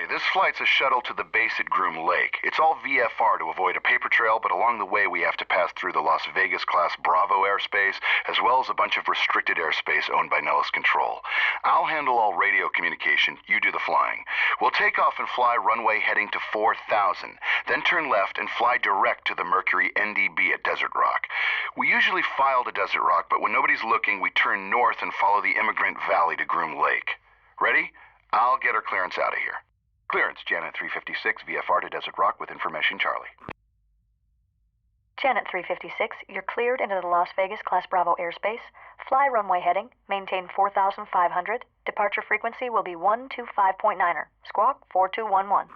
this flight's a shuttle to the base at Groom Lake. It's all VFR to avoid a paper trail, but along the way we have to pass through the Las Vegas class Bravo airspace, as well as a bunch of restricted airspace owned by Nellis Control. I'll handle all radio communication, you do the flying. We'll take off and fly runway heading to 4000, then turn left and fly direct to the Mercury NDB at Desert Rock. We usually file to Desert Rock, but when nobody's looking, we turn north and follow the Immigrant Valley to Groom Lake. Ready? I'll get our clearance out of here. Clearance, Janet 356, VFR to Desert Rock with information, Charlie. Janet 356, you're cleared into the Las Vegas Class Bravo airspace. Fly runway heading, maintain 4,500. Departure frequency will be 125.9er. Squawk 4211.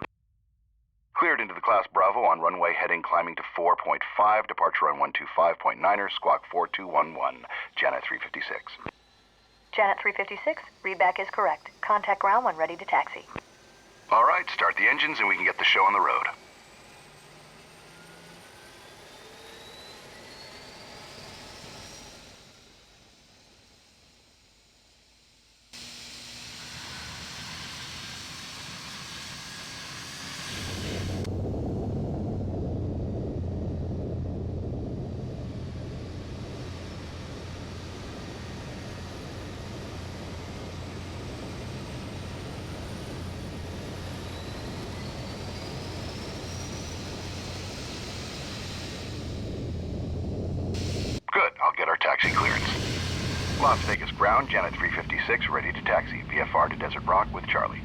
Cleared into the Class Bravo on runway heading climbing to 4.5, departure on 125.9er, squawk 4211, Janet 356. Janet 356, readback is correct. Contact ground when ready to taxi. All right, start the engines and we can get the show on the road. Good, I'll get our taxi clearance. Las Vegas ground, Janet 356, ready to taxi. VFR to Desert Rock with Charlie.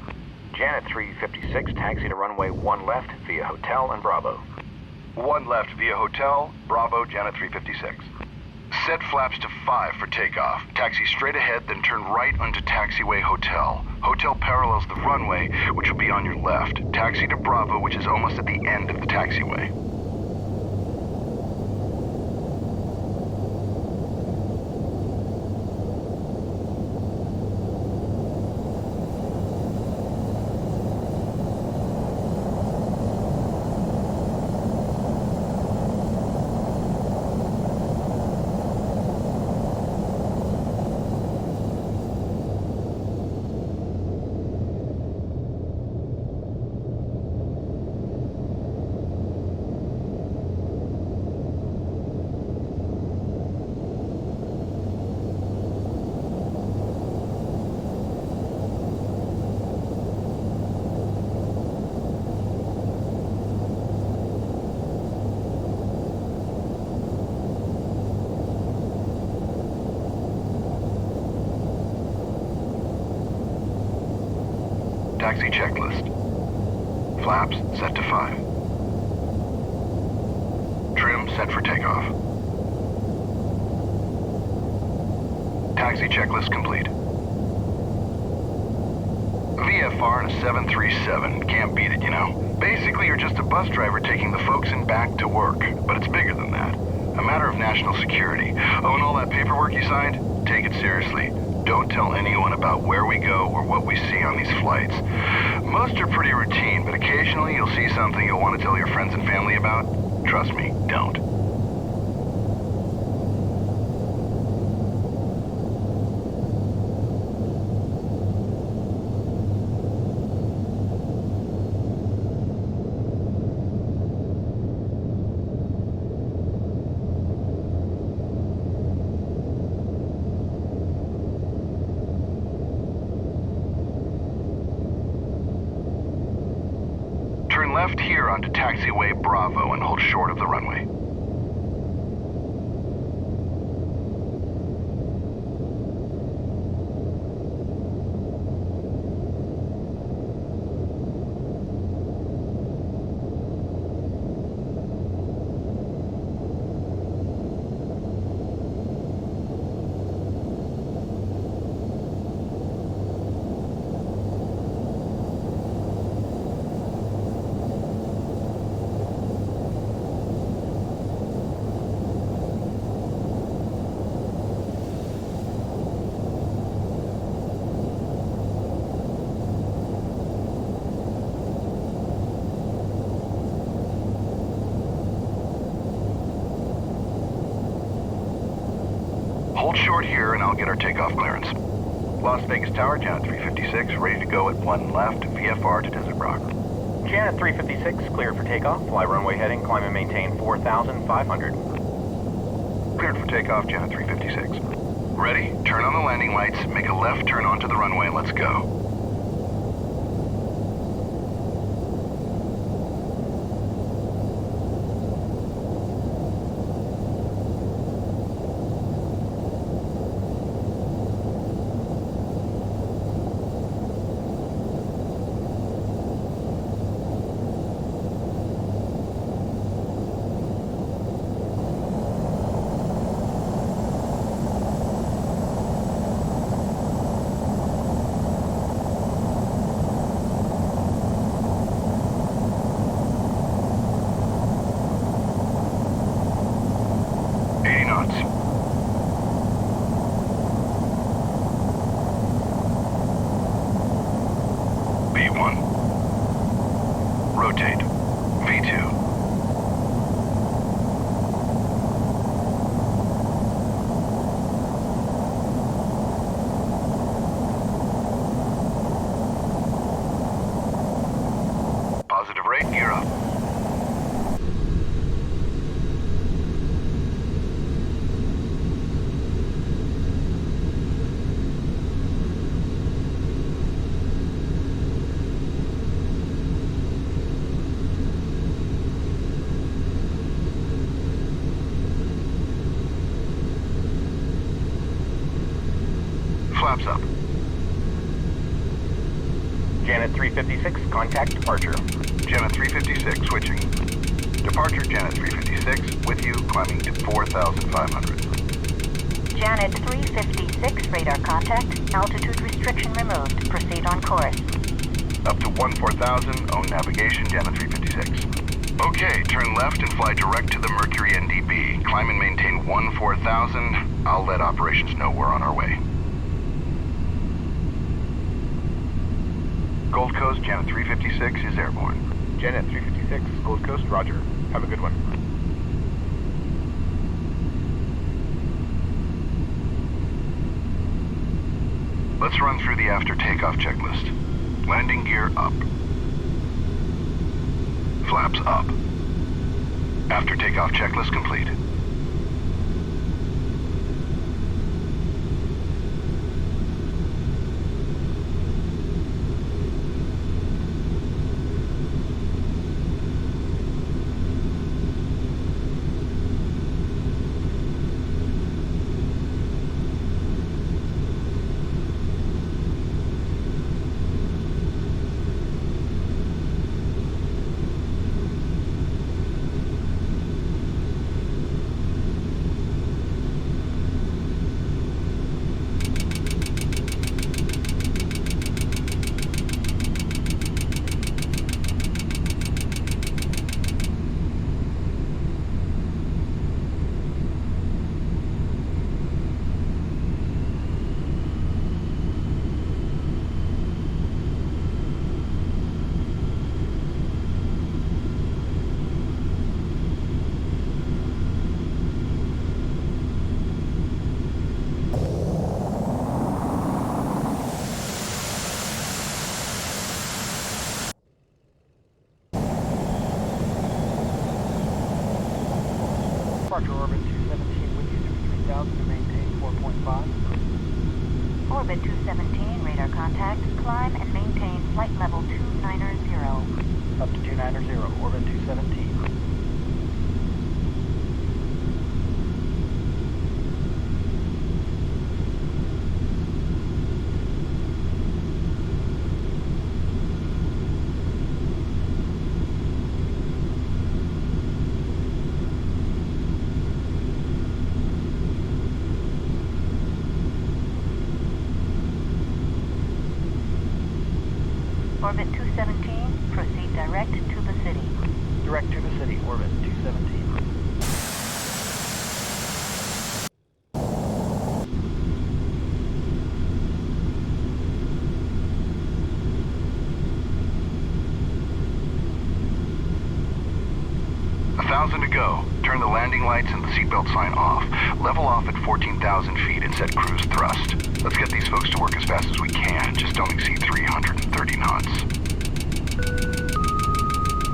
Janet 356, taxi to runway 1 left via Hotel and Bravo. 1 left via Hotel, Bravo, Janet 356. Set flaps to 5 for takeoff. Taxi straight ahead, then turn right onto taxiway Hotel. Hotel parallels the runway, which will be on your left. Taxi to Bravo, which is almost at the end of the taxiway. Taxi checklist. Flaps set to 5. Trim set for takeoff. Taxi checklist complete. VFR in a 737. Can't beat it, you know. Basically, you're just a bus driver taking the folks in back to work, but it's bigger than that. A matter of national security. Oh, and all that paperwork you signed? Take it seriously. Don't tell anyone about where we go or what we see on these flights. Most are pretty routine, but occasionally you'll see something you'll want to tell your friends and family about. Trust me, don't. Turn left here onto taxiway Bravo and hold short of the runway. Hold short here and I'll get our takeoff clearance. Las Vegas Tower, Janet 356, ready to go at 1 left, VFR to Desert Rock. Janet 356, clear for takeoff. Fly runway heading, climb and maintain 4,500. Cleared for takeoff, Janet 356. Ready? Turn on the landing lights, make a left turn onto the runway, and let's go. B1. Rotate. V2. Positive rate, gear up. Flaps up. Janet 356, contact departure. Janet 356, switching. Departure, Janet 356, with you, climbing to 4,500. Janet 356, radar contact. Altitude restriction removed. Proceed on course. Up to 14,000, own navigation, Janet 356. Okay, turn left and fly direct to the Mercury NDB. Climb and maintain 14,000. I'll let operations know we're on our way. Gold Coast, Janet 356 is airborne. Janet 356, Gold Coast, roger. Have a good one. Let's run through the after takeoff checklist. Landing gear up. Flaps up. After takeoff checklist complete. Departure orbit 217 with you to 3,000 to maintain 4.5. Orbit 217, radar contact. Climb and maintain flight level 290. Up to 290, orbit 217. Orbit 217, proceed direct to the city. Direct to the city, orbit 217. 1,000 to go. Turn the landing lights and the seatbelt sign off. Level off at 14,000 feet and set cruise thrust. Let's get these folks to work as fast as we can. Just don't exceed 330 knots.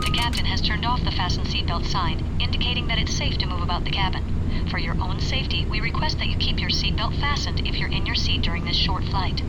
The captain has turned off the fasten seatbelt sign, indicating that it's safe to move about the cabin. For your own safety, we request that you keep your seatbelt fastened if you're in your seat during this short flight.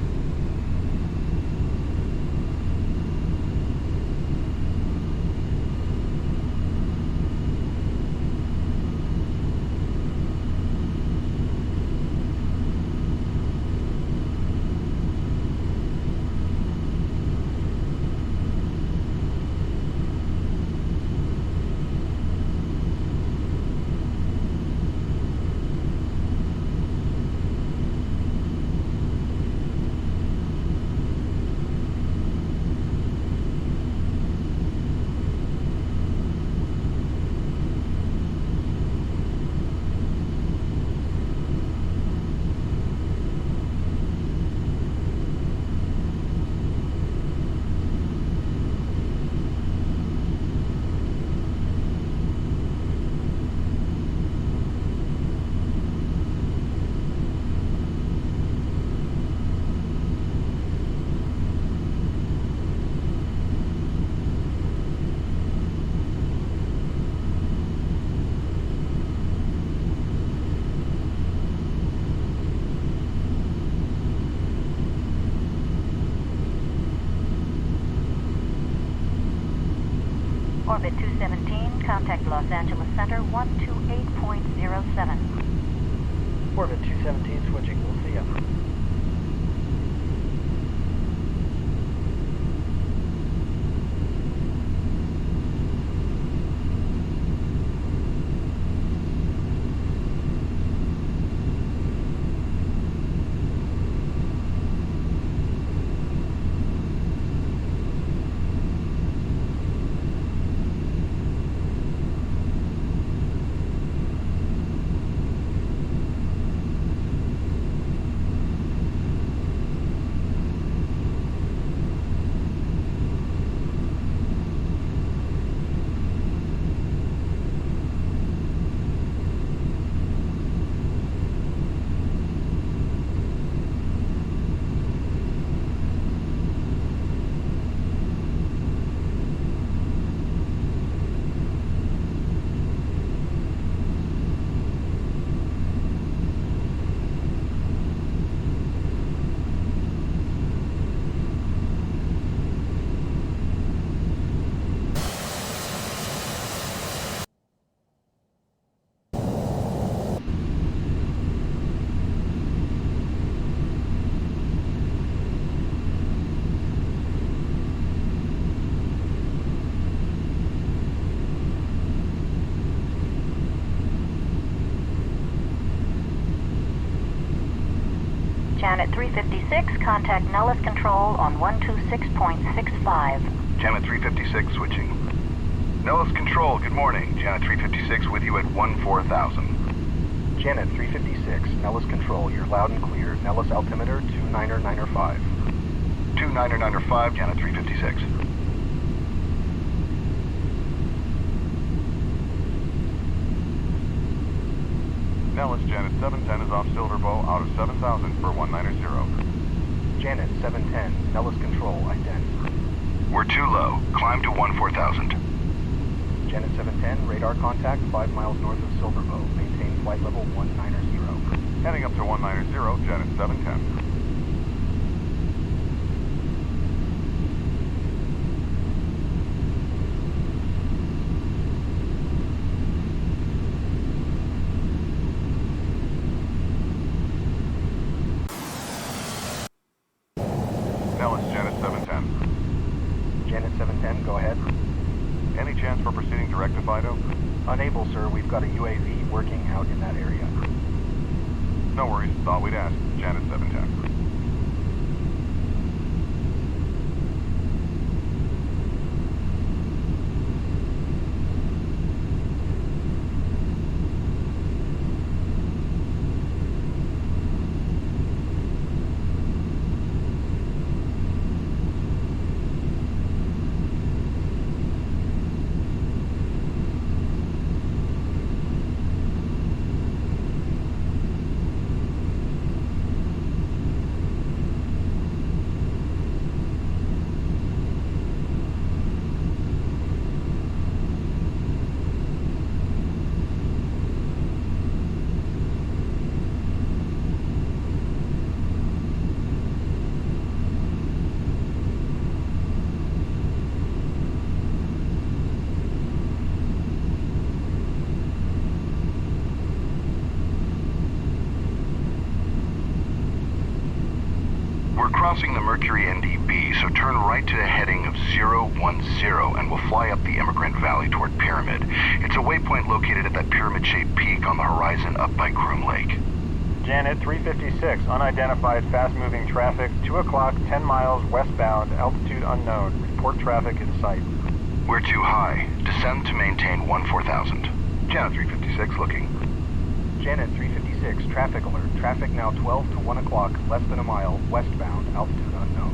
Orbit 217, contact Los Angeles Center 128.07. Orbit 217 switching. We'll see ya. Janet 356, contact Nellis Control on 126.65. Janet 356 switching. Nellis Control, good morning. Janet 356 with you at 14,000. Janet 356, Nellis Control, you're loud and clear. Nellis altimeter 29905. 29905, Janet 356. Nellis, Janet 710 is off Silverbow out of 7,000 for 190. Janet 710, Nellis Control, ident. We're too low. Climb to 14,000. Janet 710, radar contact 5 miles north of Silverbow. Maintain flight level 190. Heading up to 190, Janet 710. Nellis, Janet 710. Janet 710, go ahead. Any chance for proceeding direct to Fido? Unable, sir. We've got a UAV working out in that area. No worries. Thought we'd ask. Janet 710. Mercury NDB, so turn right to the heading of 010 and we'll fly up the Immigrant Valley toward Pyramid. It's a waypoint located at that pyramid-shaped peak on the horizon up by Groom Lake. Janet 356, unidentified fast-moving traffic, 2 o'clock, 10 miles westbound, altitude unknown. Report traffic in sight. We're too high. Descend to maintain 14,000. Janet 356 looking. Janet 356, traffic alert. Traffic now 12 to 1 o'clock, less than a mile, westbound, altitude unknown.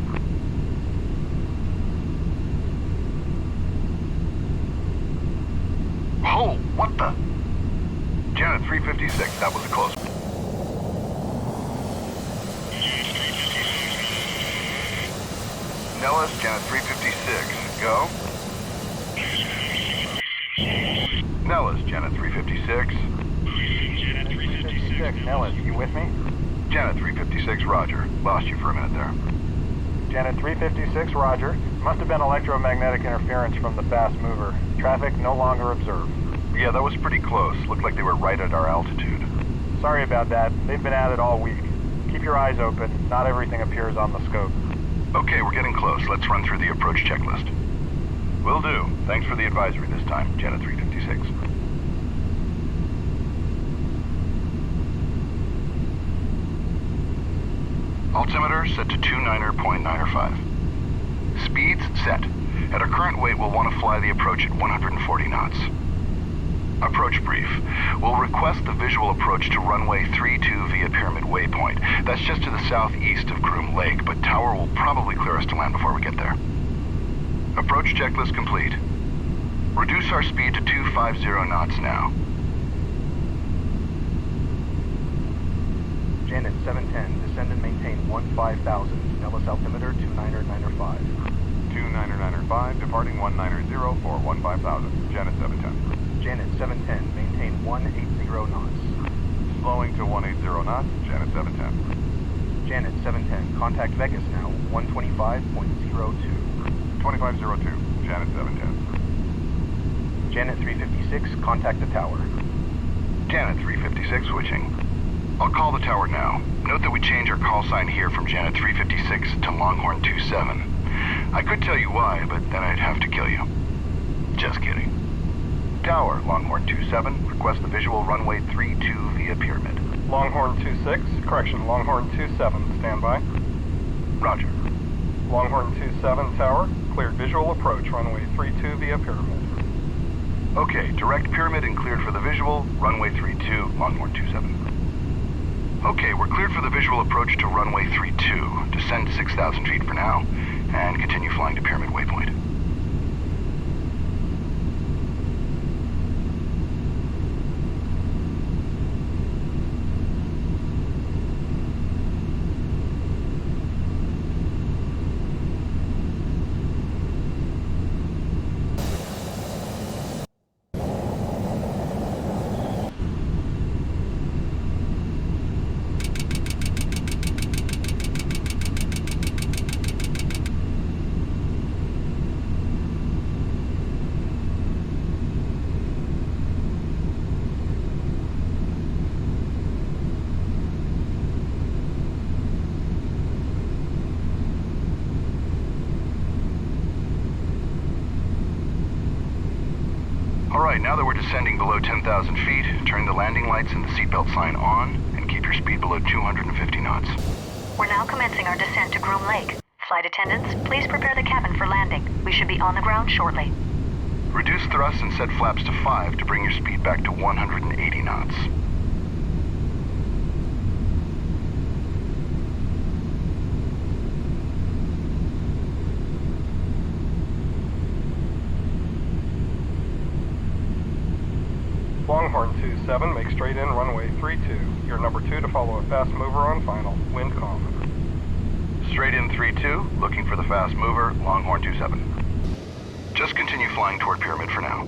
Oh, what the? Janet 356, that was a close one. Nellis, Janet 356, go. Nellis, Janet 356. Janet 356, Nellis, you with me? Janet 356, roger. Lost you for a minute there. Janet 356, roger. Must have been electromagnetic interference from the fast mover. Traffic no longer observed. Yeah, that was pretty close. Looked like they were right at our altitude. Sorry about that. They've been at it all week. Keep your eyes open. Not everything appears on the scope. Okay, we're getting close. Let's run through the approach checklist. Will do. Thanks for the advisory this time, Janet 356. Altimeter set to 29.905. Speeds set. At our current weight, we'll want to fly the approach at 140 knots. Approach brief. We'll request the visual approach to runway 32 via Pyramid Waypoint. That's just to the southeast of Groom Lake, but Tower will probably clear us to land before we get there. Approach checklist complete. Reduce our speed to 250 knots now. Janet 710, descend and maintain 15,000. Nellis altimeter 29905. 29905, departing 190 for 15,000. Janet 710. Janet 710, maintain 180 knots. Slowing to 180 knots, Janet 710. Janet 710, contact Vegas now, 125.02. 2502, Janet 710. Janet 356, contact the tower. Janet 356 switching. I'll call the tower now. Note that we change our call sign here from Janet 356 to Longhorn 27. I could tell you why, but then I'd have to kill you. Just kidding. Tower, Longhorn 27, request the visual runway 32 via Pyramid. Longhorn 26, correction, Longhorn 27, standby. Roger. Longhorn 27, tower, cleared visual approach, runway 32 via Pyramid. Okay, direct Pyramid and cleared for the visual, runway 32, Longhorn 27. Okay, we're cleared for the visual approach to runway 32. Descend 6,000 feet for now, and continue flying to Pyramid Waypoint. Alright, now that we're descending below 10,000 feet, turn the landing lights and the seatbelt sign on, and keep your speed below 250 knots. We're now commencing our descent to Groom Lake. Flight attendants, please prepare the cabin for landing. We should be on the ground shortly. Reduce thrust and set flaps to 5 to bring your speed back to 180 knots. Longhorn 27, make straight in runway 32. You're number 2 to follow a fast mover on final. Wind calm. Straight in 3-2, looking for the fast mover, Longhorn 27. Just continue flying toward Pyramid for now.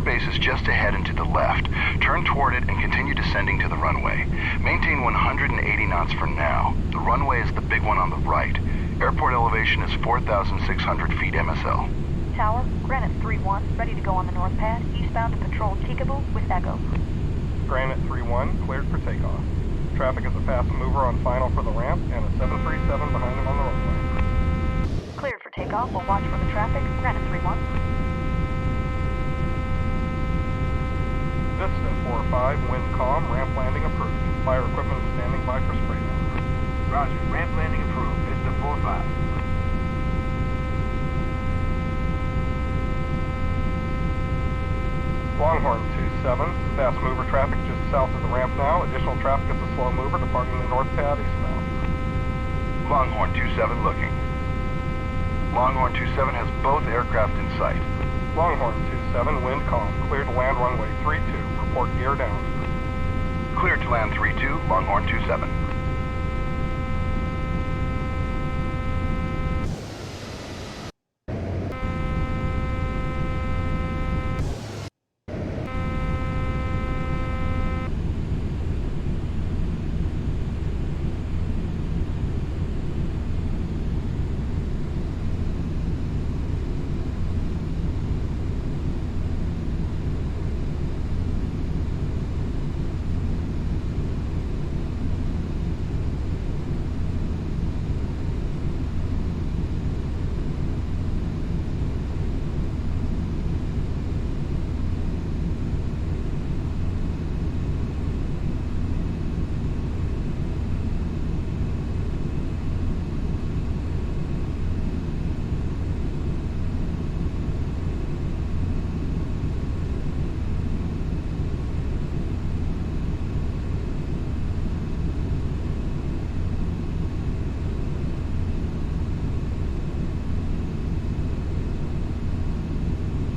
base is just ahead and to the left. Turn toward it and continue descending to the runway. Maintain 180 knots for now. The runway is the big one on the right. Airport elevation is 4,600 feet MSL. Tower, Granite 3-1, ready to go on the north pad, eastbound to patrol Peekaboo with Echo. Granite 3-1, cleared for takeoff. Traffic is a fast mover on final for the ramp and a 737 behind him on the runway. Cleared for takeoff. We'll watch for the traffic. Granite 3-1. Vista 4-5, wind calm, ramp landing approved. Fire equipment standing by for spray down. Roger, ramp landing approved. Vista 4-5. Longhorn 2-7, fast mover traffic just south of the ramp now. Additional traffic is a slow mover departing the north pad eastbound. Longhorn 2-7 looking. Longhorn 2-7 has both aircraft in sight. Longhorn 2-7, wind calm, cleared to land runway 32. Report gear down. Cleared to land 3-2, Longhorn 2-7.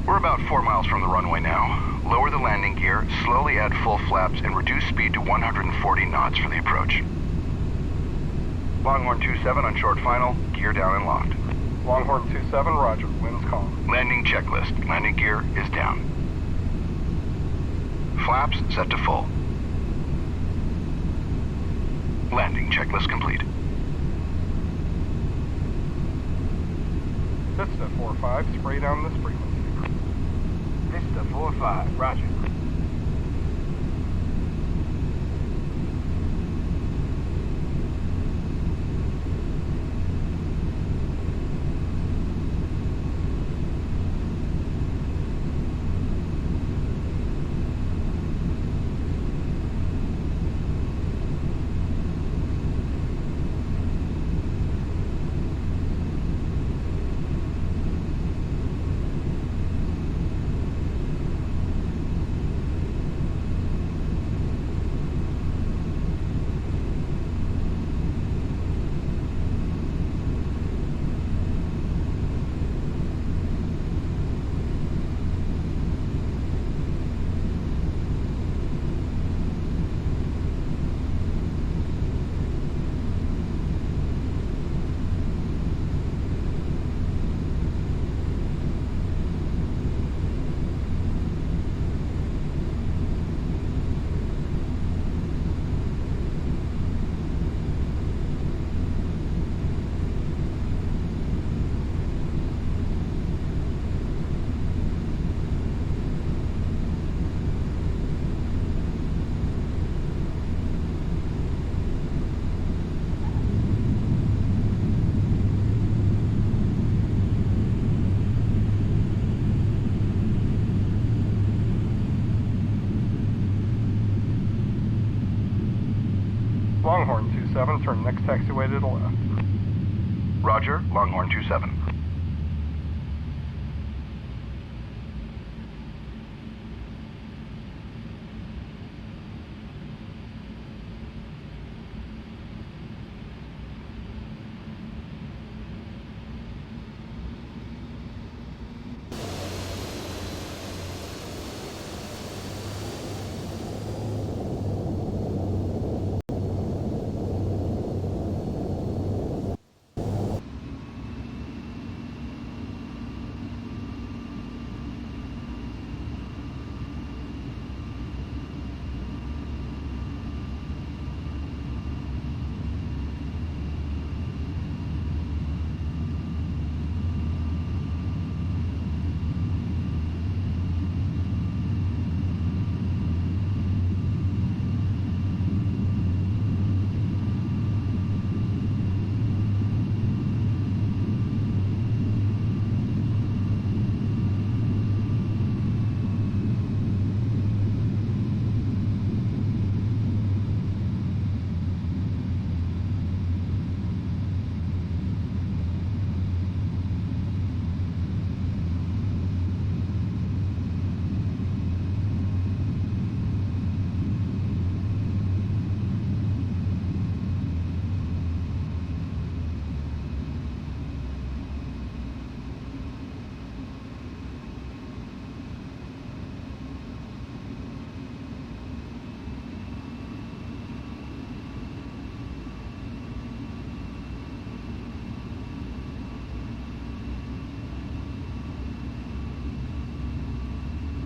We're about 4 miles from the runway now. Lower the landing gear, slowly add full flaps, and reduce speed to 140 knots for the approach. Longhorn 2-7 on short final, gear down and locked. Longhorn 2-7, roger, winds calm. Landing checklist. Landing gear is down. Flaps set to full. Landing checklist complete. Vista 4-5, spray down this frequency. Vista 4-5, roger. Longhorn 2-7, turn next taxiway to the left. Roger, Longhorn 2-7.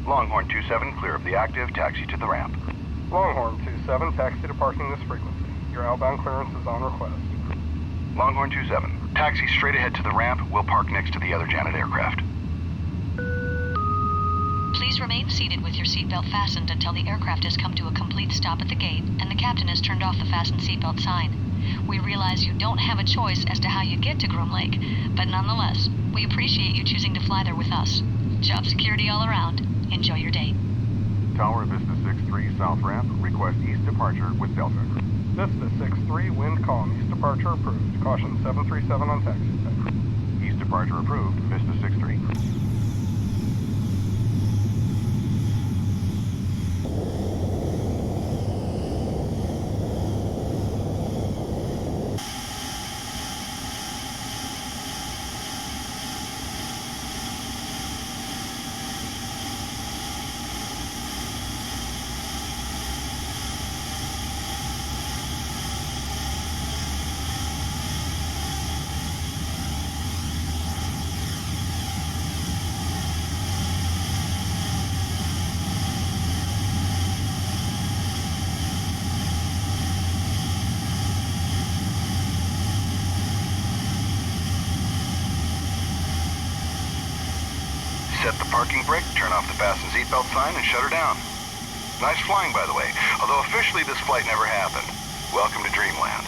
Longhorn 27, clear of the active, taxi to the ramp. Longhorn 27, taxi to parking this frequency. Your outbound clearance is on request. Longhorn 27, taxi straight ahead to the ramp. We'll park next to the other Janet aircraft. Please remain seated with your seatbelt fastened until the aircraft has come to a complete stop at the gate and the captain has turned off the fasten seatbelt sign. We realize you don't have a choice as to how you get to Groom Lake, but nonetheless, we appreciate you choosing to fly there with us. Job security all around. Enjoy your day. Tower Vista 63 south ramp, request east departure with Delta. Vista 63, wind calm, east departure approved. Caution 737 on taxi. East departure approved, Vista 63. Set the parking brake, turn off the fasten seatbelt sign, and shut her down. Nice flying, by the way, although officially this flight never happened. Welcome to Dreamland.